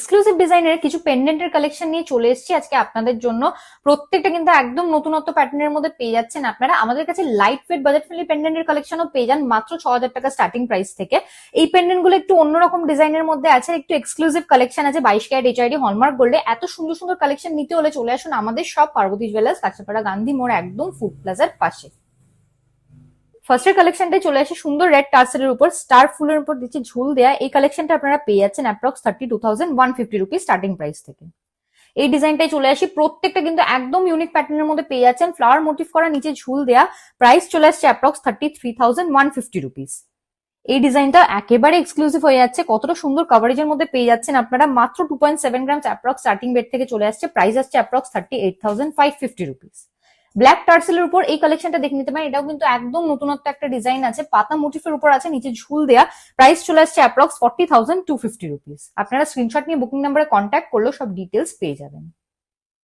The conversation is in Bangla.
এক্সক্লুসিভ ডিজাইনের কিছু পেন্ডেন্টের কালেকশন নিয়ে চলে এসেছি আজকে আপনাদের জন্য। প্রত্যেকটা কিন্তু একদম নতুনত্ব প্যাটার্নের মধ্যে পেয়ে যাচ্ছেন আপনারা। আমাদের কাছে লাইট ওয়েট বাজেট ফ্রেন্ডলি পেন্ডেন্টের কালেকশনও পেয়ে যান মাত্র 6,000 টাকা স্টার্টিং প্রাইস থেকে। এই পেন্ডেন্ট গুলো একটু অন্যরকম ডিজাইনের মধ্যে আছে, একটু এক্সক্লুসিভ কালেকশন আছে 22 ক্যারেট এইচআইডি হলমার্ক গোল্ডে। এত সুন্দর সুন্দর কালেকশন নিতে হলে চলে আসুন আমাদের সব পার্বতী জুয়েলার্স, কাঁচরাপাড়া গান্ধী মোড় একদম ফুড প্লাজার পাশে। ফার্স্টের কালেকশনটাই চলে আসে সুন্দর রেড টার্সেলের উপর স্টার ফুলের উপর দিচ্ছে ঝুল দেয়া। এই কালেকশনটা আপনারা পেয়ে যাচ্ছেন অ্যাপ্রক্স 32,150 রুপিস স্টার্টিং প্রাইস থেকে। এই ডিজাইনটাই চলে আসি, প্রত্যেকটা কিন্তু একদম ইউনিক প্যাটার্নের মধ্যে পেয়ে যাচ্ছেন ফ্লাওয়ার মোটিভ করা, নিচে ঝুল দেয়া। প্রাইস চলে আসছে অ্যাপ্রক্স 33,150 রুপিস। এই ডিজাইনটা একেবারে এক্সক্লুসিভ হয়ে যাচ্ছে, কতটা সুন্দর কভারেজের মধ্যে পেয়ে যাচ্ছেন আপনারা মাত্র 2.7 গ্রামস অ্যাপ্রক্স স্টার্টিং রেট থেকে চলে আসছে। প্রাইস আসছে অ্যাপ্রক্স 38,550 রুপিস। ব্ল্যাক টার্সেলের উপর এই কালেকশনটা দেখে নিতে পারেন, এটাও কিন্তু একদম নতুনত্ব একটা ডিজাইন আছে, পাতা মোটিফের উপর আছে, নিচে ঝুল দেয়া। প্রাইস চলে আসছে অ্যাপ্রক্স 40,250 রুপিস। আপনারা স্ক্রিনশট নিয়ে বুকিং নাম্বারে কন্ট্যাক্ট করলেও সব ডিটেলস পেয়ে যাবেন।